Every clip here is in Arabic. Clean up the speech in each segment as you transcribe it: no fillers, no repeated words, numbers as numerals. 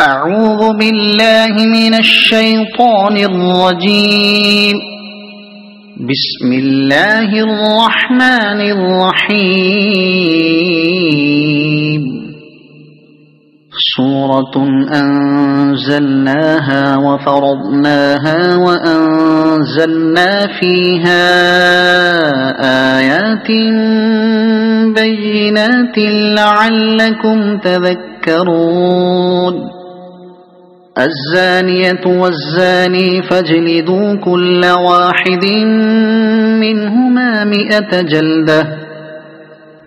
أعوذ بالله من الشيطان الرجيم. بسم الله الرحمن الرحيم. سورة أنزلناها وفرضناها وأنزلنا فيها آيات بينات لعلكم تذكرون. الزانية والزاني فاجلدوا كل واحد منهما 100 جلدة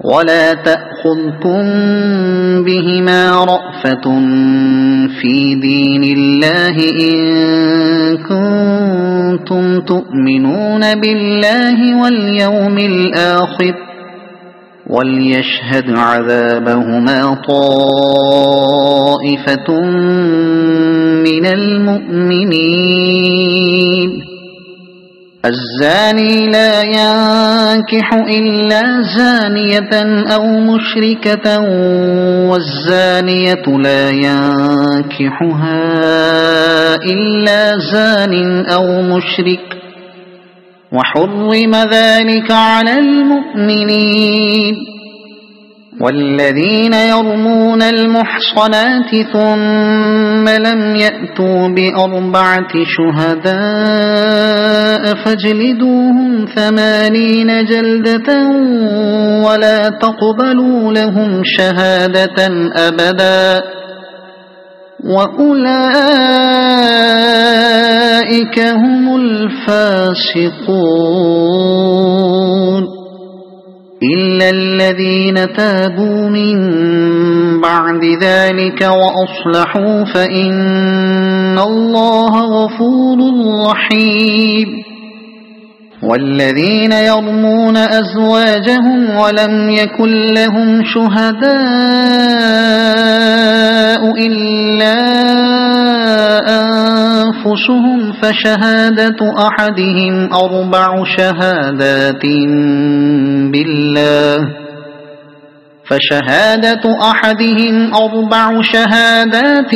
ولا تأخذكم بهما رأفة في دين الله إن كنتم تؤمنون بالله واليوم الآخر وليشهد عذابهما طائفة من المؤمنين. الزاني لا ينكح إلا زانية أو مشركة والزانية لا ينكحها إلا زان أو مشرك وحرم ذلك على المؤمنين. والذين يرمون المحصنات ثم لم يأتوا ب4 شهداء فاجلدوهم 80 جلدة ولا تقبلوا لهم شهادة أبدا وأولئك هم الفاسقون. إلا الذين تابوا من بعد ذلك وأصلحوا فإن الله غفور رحيم. والذين يرمون أزواجهم ولم يكن لهم شهداء إلا أنفسهم فشهادة أحدهم 4 شهادات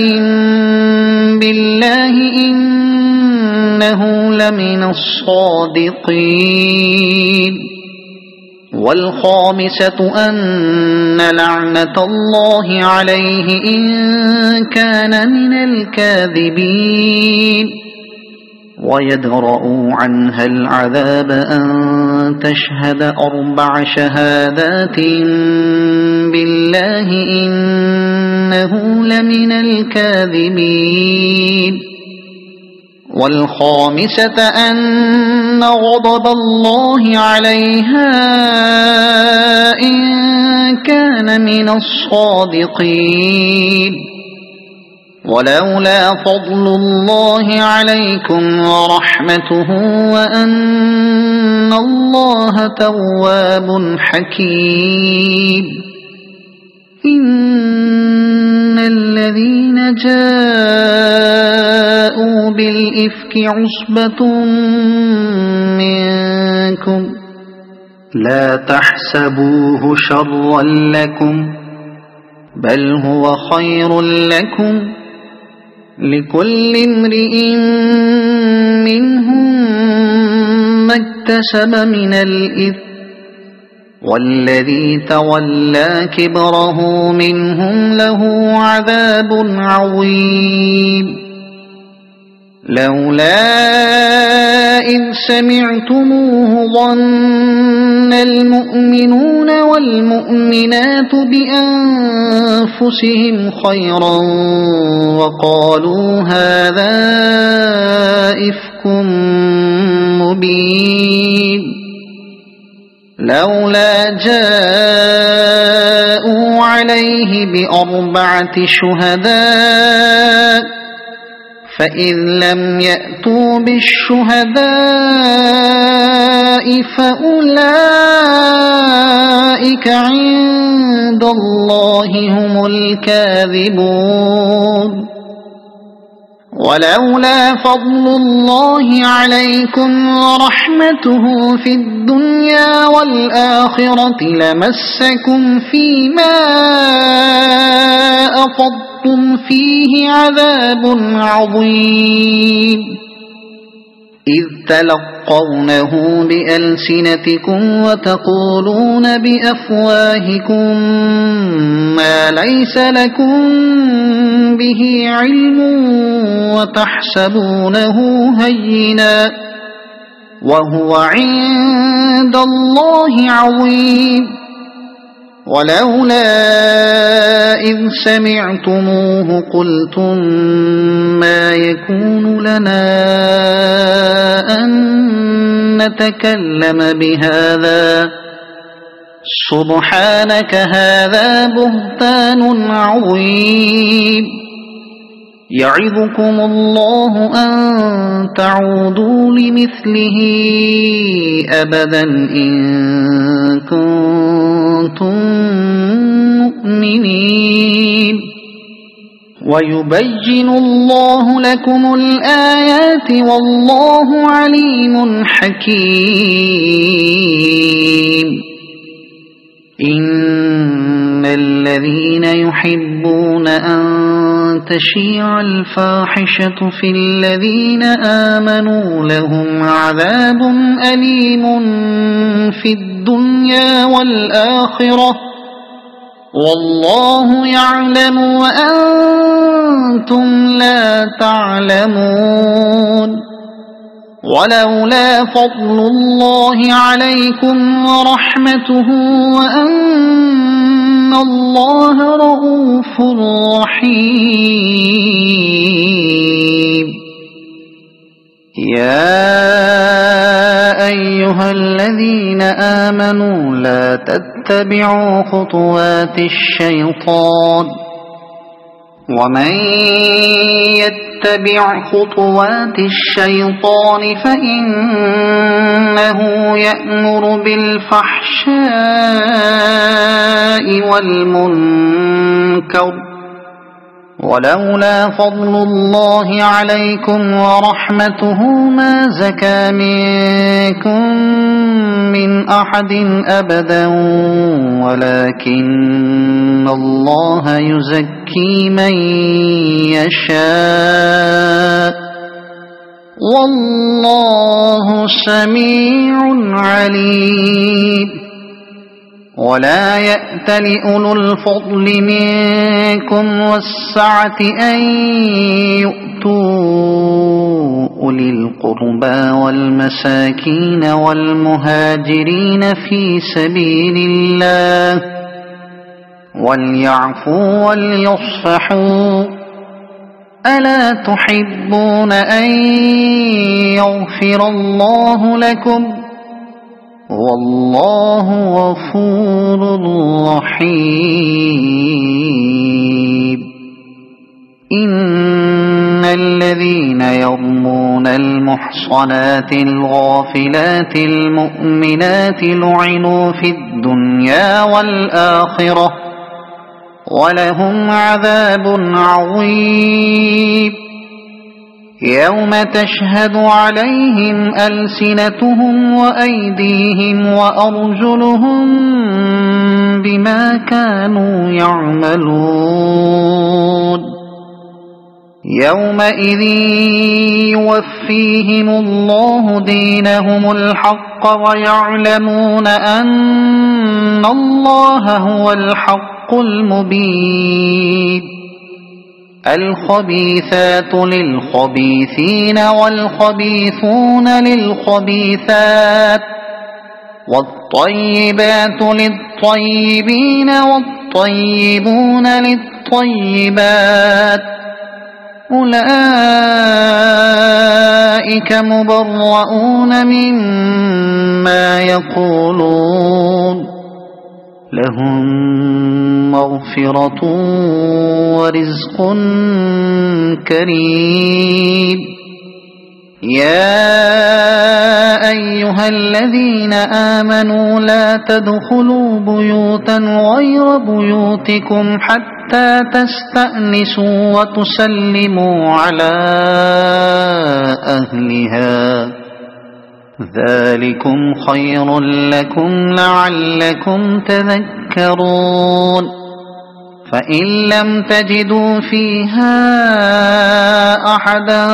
بالله إنه لمن الصادقين. والخامسة أن لعنة الله عليه إن كان من الكاذبين. ويدرأ عنها العذاب أن تشهد 4 شهادات بالله إنه لمن الكاذبين. والخامسة أن غضب الله عليها إن كان من الصادقين. ولولا فضل الله عليكم ورحمته وأن الله تواب حكيم. إن الذين جاءوا بالإفك عصبة منكم لا تحسبوه شرا لكم بل هو خير لكم لكل امرئ منهم ما اكتسب من الإثم والذي تولى كبره منهم له عذاب عظيم. لولا إذ سمعتموه ظن المؤمنون والمؤمنات بأنفسهم خيرا وقالوا هذا إفك مبين. لولا جاءوا عليه ب4 شهداء فإذ لم يأتوا بالشهداء فأولئك عند الله هم الكاذبون. ولولا فضل الله عليكم ورحمته في الدنيا والآخرة لمسكم فيما أفضتم لكم فيه عذاب عظيم إذ تلقونه بألسنتكم وتقولون بأفواهكم ما ليس لكم به علم وتحسبونه هينا وهو عند الله عظيم ولولا إذ سمعتموه قلتم ما يكون لنا أن نتكلم بهذا سبحانك هذا بهتان عظيم يعظكم الله أن تعودوا لمثله أبدا إن كنتم مؤمنين ويبين الله لكم الآيات والله عليم حكيم إن الذين يحبون أن تشيع الفاحشة في الذين آمنوا لهم عذاب أليم في الدنيا والآخرة والله يعلم وأنتم لا تعلمون ولولا فضل الله عليكم ورحمته وأن الله رؤوف رحيم يا أيها الذين آمنوا لا تتبعوا خطوات الشيطان ومن يتبع خطوات الشيطان فإنه يأمر بالفحشاء والمنكر ولولا فضل الله عليكم ورحمته ما زكى منكم من أحد أبدا ولكن الله يزكي من يشاء والله سميع عليم ولا يأت لأولو الفضل منكم والسعة أن يؤتوا أولي القربى والمساكين والمهاجرين في سبيل الله وليعفوا وليصفحوا ألا تحبون أن يغفر الله لكم والله غفور رحيم إن الذين يرمون المحصنات الغافلات المؤمنات لعنوا في الدنيا والآخرة ولهم عذاب عظيم يوم تشهد عليهم ألسنتهم وأيديهم وأرجلهم بما كانوا يعملون يومئذ يوفيهم الله دينهم الحق ويعلمون أن الله هو الحق المبين الخبيثات للخبيثين والخبيثون للخبيثات والطيبات للطيبين والطيبون للطيبات أولئك مبرؤون مما يقولون لهم مغفرة ورزق كريم يا أيها الذين آمنوا لا تدخلوا بيوتا غير بيوتكم حتى تستأنسوا وتسلموا على أهلها ذلكم خير لكم لعلكم تذكرون فإن لم تجدوا فيها أحدا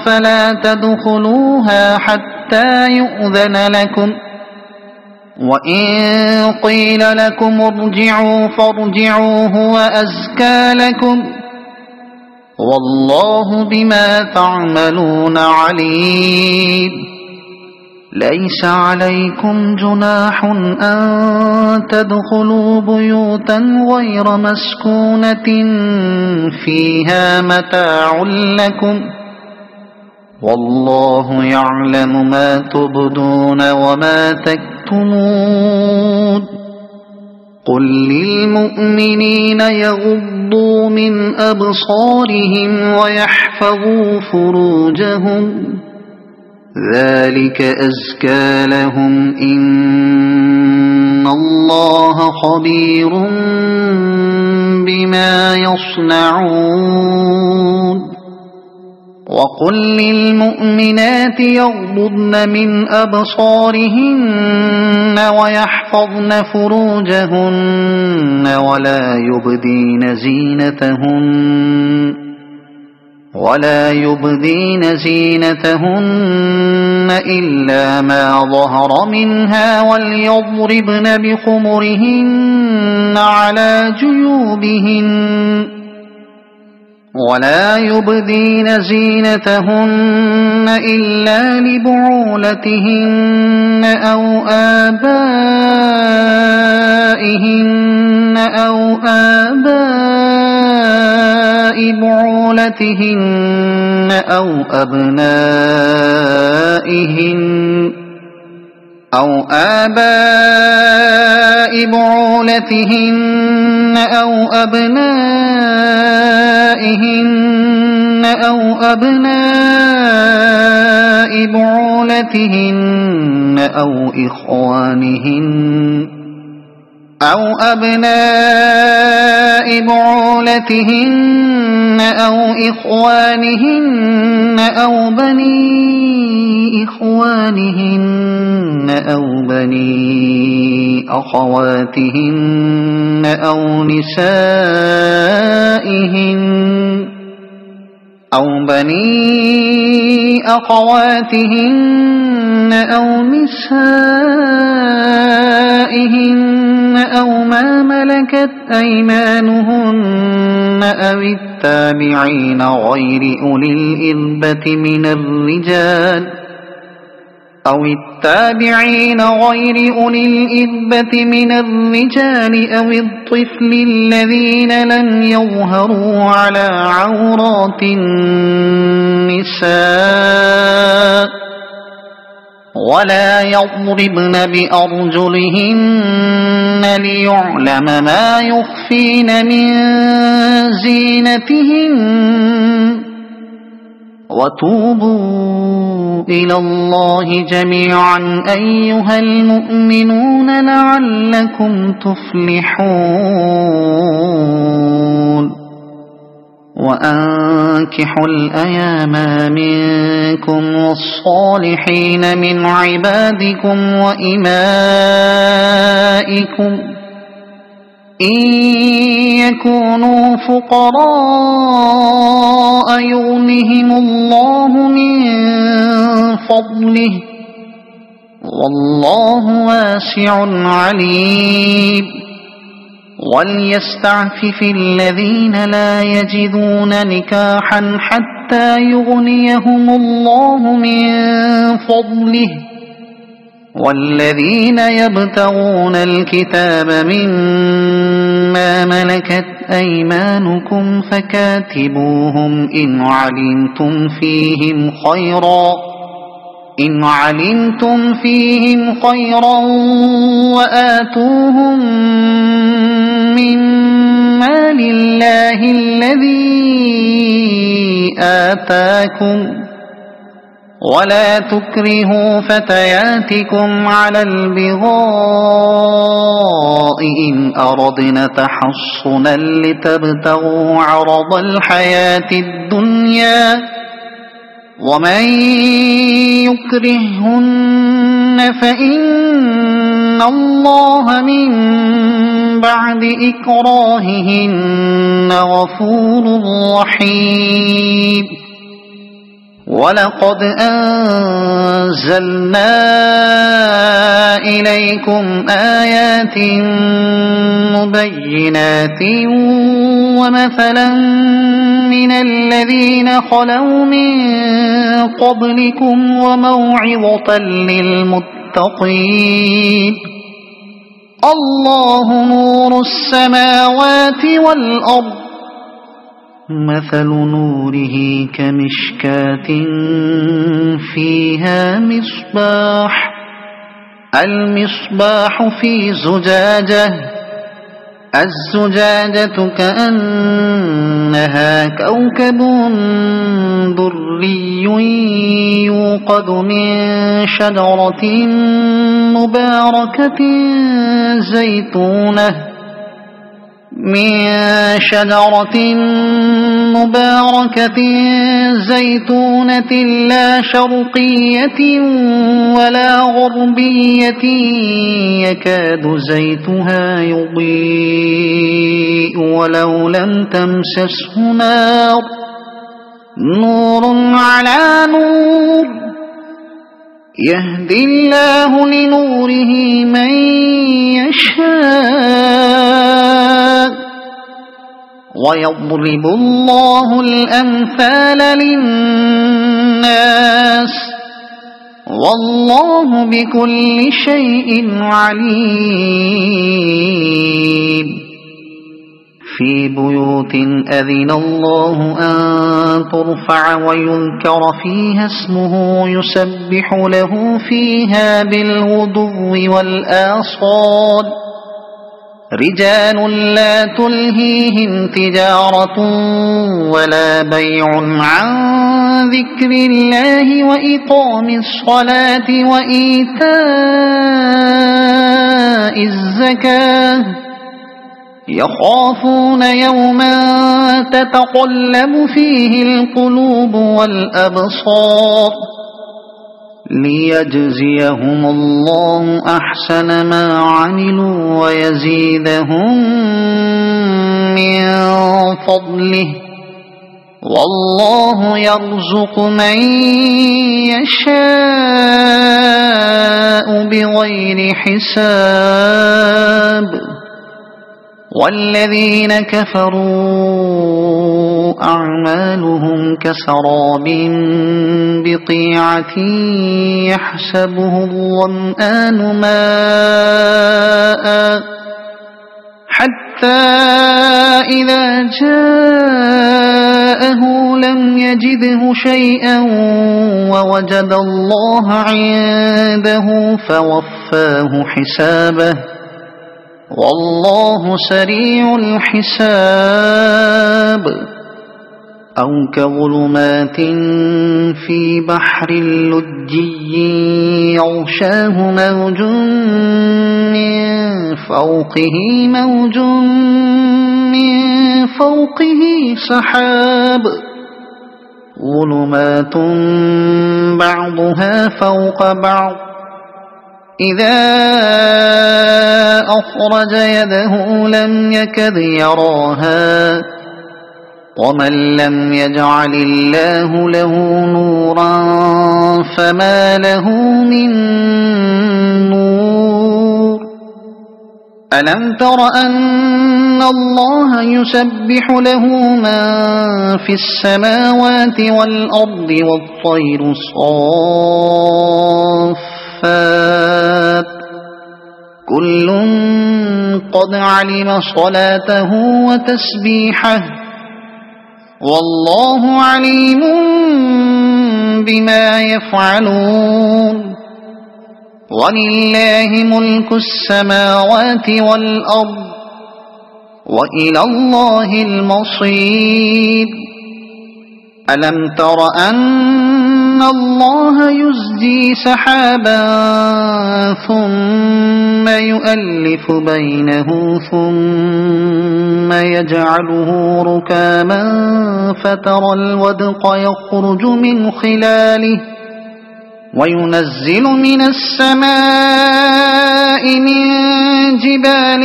فلا تدخلوها حتى يؤذن لكم، وإن قيل لكم ارجعوا فارجعوا هو أزكى لكم، والله بما تعملون عليم. ليس عليكم جناح أن تدخلوا بيوتا غير مسكونة فيها متاع لكم، والله يعلم ما تبدون وما تكتمون. قل للمؤمنين يغضوا من أبصارهم ويحفظوا فروجهم، ذلك أزكى لهم، إن الله خبير بما يصنعون. وقل للمؤمنات يغضضن من أبصارهن ويحفظن فروجهن ولا يبدين زينتهن إلا ما ظهر منها، وليضربن بخمرهن على جيوبهن، ولا يبدين زينتهن إلا لبعولتهن أو آبائهن أو آباء بعولتهن أو أبنائهن أو آباء بعولتهن أو أبنائهن أو أبناء بعولتهن أو إخوانهن أو أبناء بعولتهن أو إخوانهن أو بني إخوانهن أو بني أخواتهن أو نسائهن أو بني أخواتهن أو نسائهن أو ما ملكت أيمانهن أو التابعين غير أولي الإربة من الرجال أو الطفل الذين لم يظهروا على عورات النساء، ولا يضربن بأرجلهن ليعلم ما يخفين من زينتهن، وتوبوا إلى الله جميعا أيها المؤمنون لعلكم تفلحون. وأنكحوا الأيام منكم والصالحين من عبادكم وإمائكم إن يكونوا فقراء يغنهم الله من فضله، والله واسع عليم. وليستعفف الذين لا يجدون نكاحا حتى يغنيهم الله من فضله، والذين يبتغون الكتاب مما ملكت أيمانكم فكاتبوهم إن علمتم فيهم خيرا وآتوهم مما لله الذي آتاكم، ولا تكرهوا فتياتكم على البغاء إن أردنا تحصنا لتبتغوا عرض الحياة الدنيا، ومن يكرههن فإن الله من بعد إكراههن غفور رحيم ولقد أنزلنا إليكم آيات مبينات ومثلا من الذين خلوا من قبلكم وموعظة للمتقين الله نور السماوات والأرض مثل نوره كمشكاة فيها مصباح المصباح في زجاجة الزجاجة كأنها كوكب دري يوقد من شجرة مباركة زيتونة لا شرقية ولا غربية يكاد زيتها يضيء ولو لم تمسسه نار نور على نور يهدي الله لنوره من يشاء ويضرب الله الأمثال للناس والله بكل شيء عليم في بيوت أذن الله أن ترفع ويذكر فيها اسمه يسبح له فيها بالغدو والآصال رجال لا تلهيهم تجارة ولا بيع عن ذكر الله وإقام الصلاة وإيتاء الزكاة يخافون يوما تتقلب فيه القلوب والأبصار ليجزيهم الله أحسن ما عملوا ويزيدهم من فضله والله يرزق من يشاء بغير حساب والذين كفروا أعمالهم كسراب بقيعة يحسبه الظمآن ماء حتى إذا جاءه لم يجده شيئا ووجد الله عنده فوفاه حسابه والله سريع الحساب أو كظلمات في بحر لجي يغشاه موج من فوقه سحاب ظلمات بعضها فوق بعض إذا أخرج يده لم يكد يراها ومن لم يجعل الله له نورا فما له من نور ألم تر أن الله يسبح له من في السماوات والأرض والطير صافات كل قد علم صلاته وتسبيحه والله عليم بما يفعلون ولله ملك السماوات والأرض وإلى الله المصير ألم تر أن الله يزجي سحابا ثم يؤلف بينه ثم يجعله ركاما فترى الودق يخرج من خلاله وينزل من السماء من جبال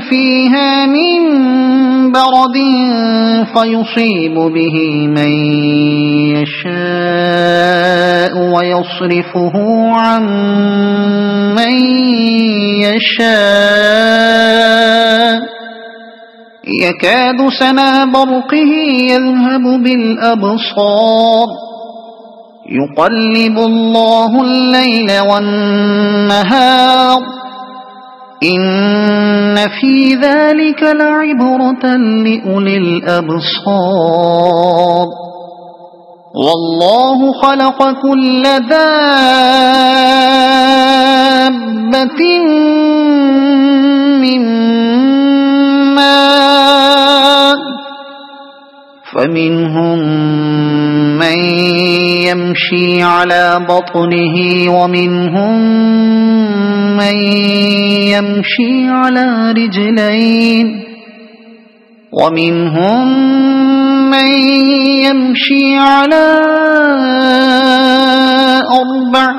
فيها من برد فيصيب به من يشاء ويصرفه عن من يشاء يكاد سنا برقه يذهب بالأبصار يقلب الله الليل والنهار إن في ذلك لعبرة لأولي الأبصار والله خلق كل دابة من ماء فمنهم من يمشي على بطنه ومنهم من يمشي على رجلين ومنهم من يمشي على 4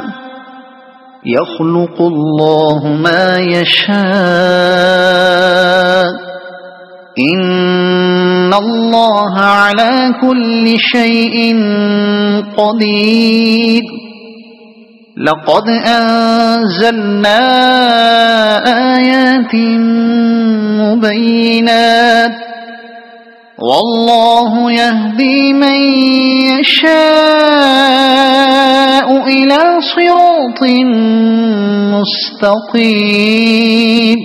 يخلق الله ما يشاء إن الله على كل شيء قدير لقد أنزلنا آيات مبينات والله يهدي من يشاء إلى صراط مستقيم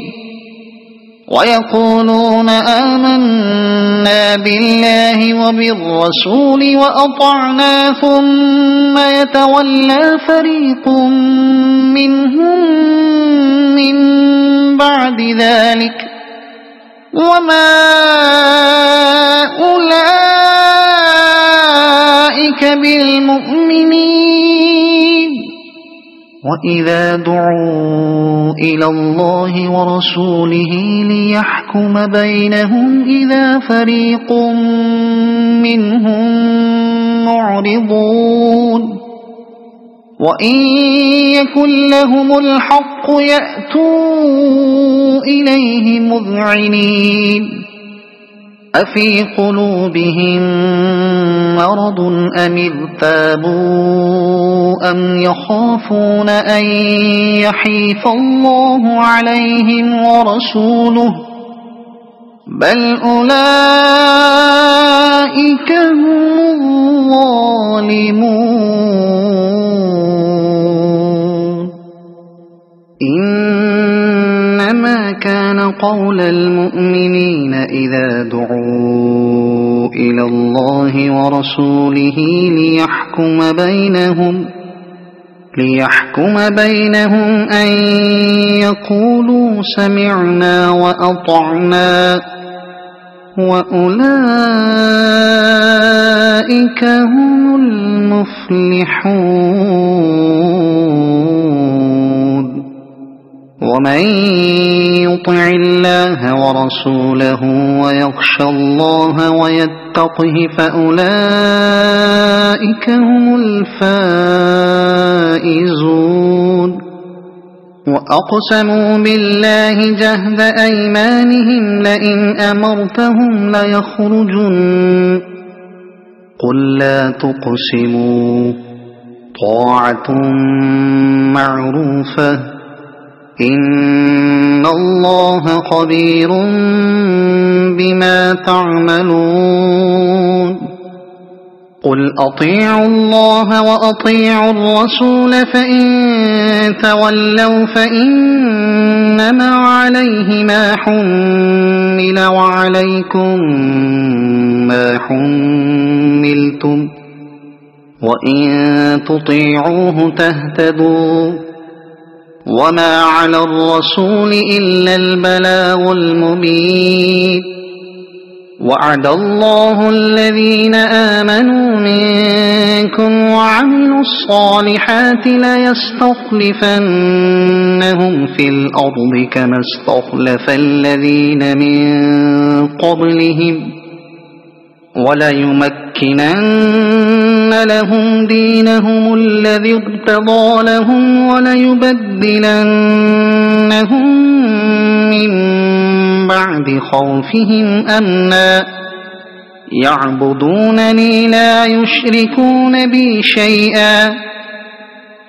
ويقولون آمنا بالله وبالرسول وأطعنا ثم يتولى فريق منهم من بعد ذلك وما أولئك بالمؤمنين وإذا دعوا إلى الله ورسوله ليحكم بينهم إذا فريق منهم معرضون وإن يكن لهم الحق يأتوا إليه مذعنين أفي قلوبهم مرض أم ارتابوا أم يخافون أن يحيف الله عليهم ورسوله بل أولئك هم الظالمون إنما كان قول المؤمنين إذا دعوا إلى الله ورسوله ليحكم بينهم أن يقولوا سمعنا وأطعنا وأولئك هم المفلحون ومن يطع الله ورسوله ويخشى الله ويتقه فأولئك هم الفائزون وأقسموا بالله جهد أيمانهم لئن أمرتهم ليخرجن قل لا تقسموا طاعة معروفة إن الله خبير بما تعملون قل أطيعوا الله وأطيعوا الرسول فإن تولوا فإنما عليه ما حمل وعليكم ما حملتم وإن تطيعوه تهتدوا وما على الرسول إلا البلاغ المبين وعد الله الذين آمنوا منكم وعملوا الصالحات ليستخلفنهم في الأرض كما استخلف الذين من قبلهم وليمكنن لهم دينهم الذي ارتضى لهم وليبدلنهم من بعد خوفهم أمنا يعبدونني لا يشركون بي شيئا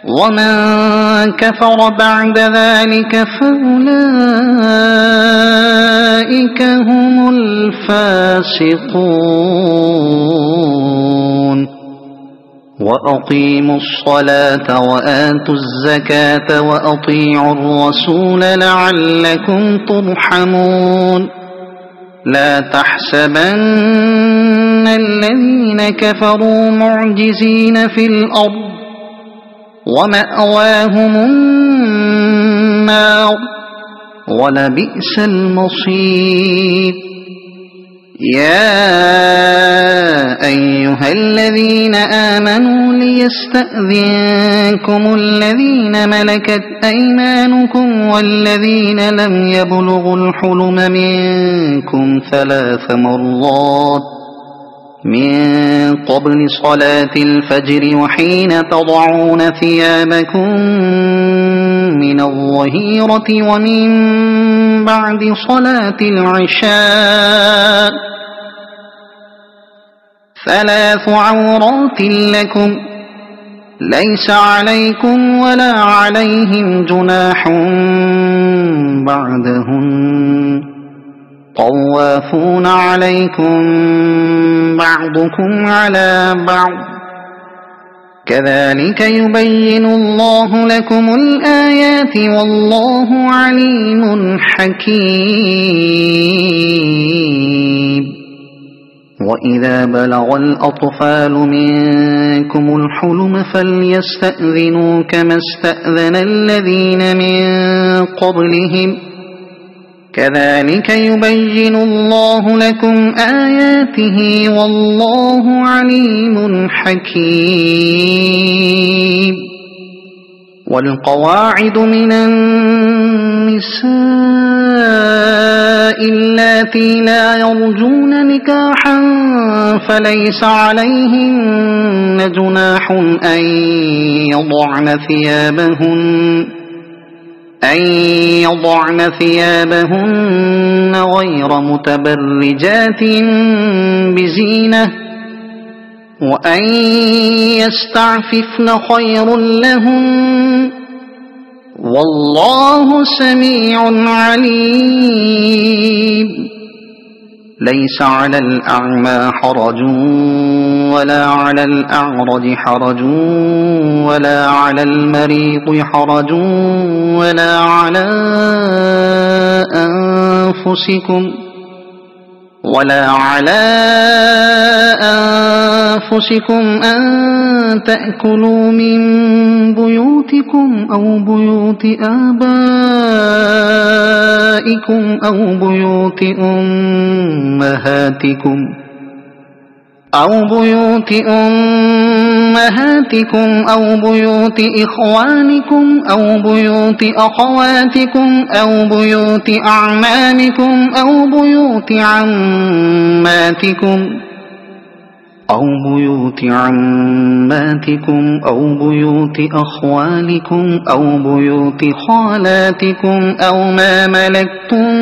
ومن كفر بعد ذلك فأولئك هم الفاسقون وأقيموا الصلاة وآتوا الزكاة وأطيعوا الرسول لعلكم ترحمون لا تحسبن الذين كفروا معجزين في الأرض ومأواهم النار ولبئس المصير يا أيها الذين آمنوا ليستأذنكم الذين ملكت أيمانكم والذين لم يبلغوا الحلم منكم 3 مرات من قبل صلاة الفجر وحين تضعون ثيابكم من الظهيرة ومن بعد صلاة العشاء 3 عورات لكم ليس عليكم ولا عليهم جناح بعدهن طوافون عليكم بعضكم على بعض كذلك يبين الله لكم الآيات والله عليم حكيم وإذا بلغ الأطفال منكم الحلم فليستأذنوا كما استأذن الذين من قبلهم كذلك يبين الله لكم آياته والله عليم حكيم والقواعد من النساء اللاتي لا يرجون نكاحا فليس عليهن جناح أن يضعن ثيابهن غير متبرجات بزينة وأن يستعففن خير لهن والله سميع عليم ليس على الأعمى حرج ولا على الأعرج حرج ولا على المريض حرج ولا على أنفسكم أن تأكلوا من بيوتكم أو بيوت آبائكم أو بيوت أمهاتكم أو بيوت إخوانكم أو بيوت أخواتكم أو بيوت أعمامكم أو بيوت عماتكم أو بيوت أخوالكم أو بيوت خالاتكم أو ما ملكتم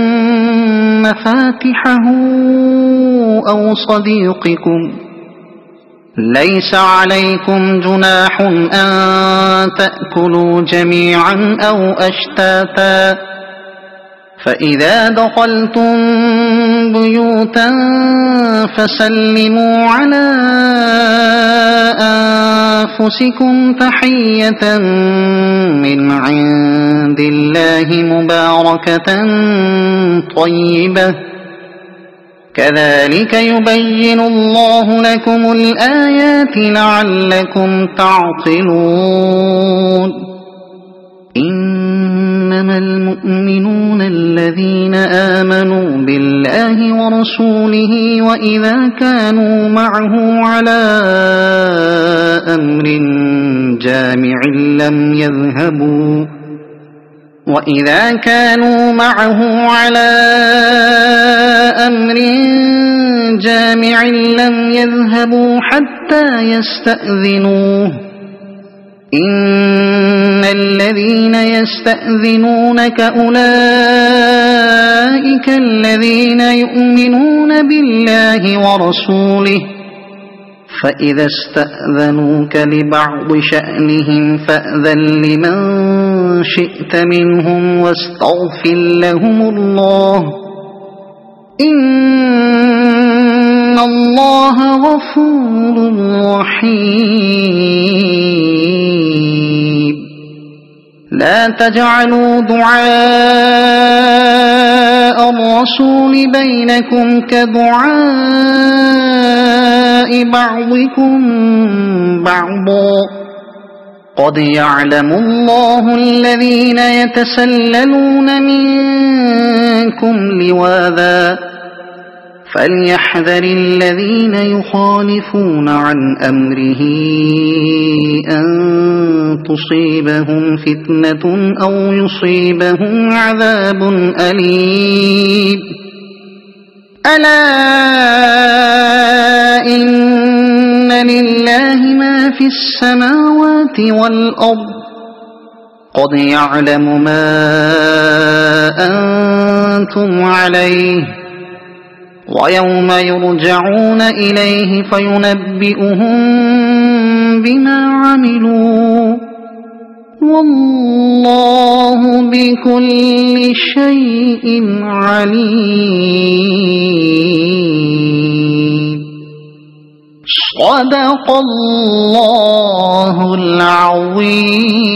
مفاتحه أو صديقكم ليس عليكم جناح أن تأكلوا جميعا أو أشتاتا فإذا دخلتم بيوتا فسلموا على أنفسكم تحية من عند الله مباركة طيبة كذلك يبين الله لكم الآيات لعلكم تعقلون إنما المؤمنون الذين آمنوا بالله ورسوله وإذا كانوا معه على أمر جامع لم يذهبوا حتى حتى يستأذنوه إن الذين يستأذنونك أولئك الذين يؤمنون بالله ورسوله فإذا استأذنوك لبعض شأنهم فأذن لمن شئت منهم واستغفر لهم الله إن الله غفور رحيم لا تجعلوا دعاء الرسول بينكم كدعاء بعضكم بعضا قد يعلم الله الذين يتسللون منكم لواذا فليحذر الذين يخالفون عن أمره أن تصيبهم فتنة أو يصيبهم عذاب أليم ألا إن لله ما في السماوات والأرض قد يعلم ما أنتم عليه ويوم يرجعون إليه فينبئهم بما عملوا والله بكل شيء عليم صدق الله العظيم.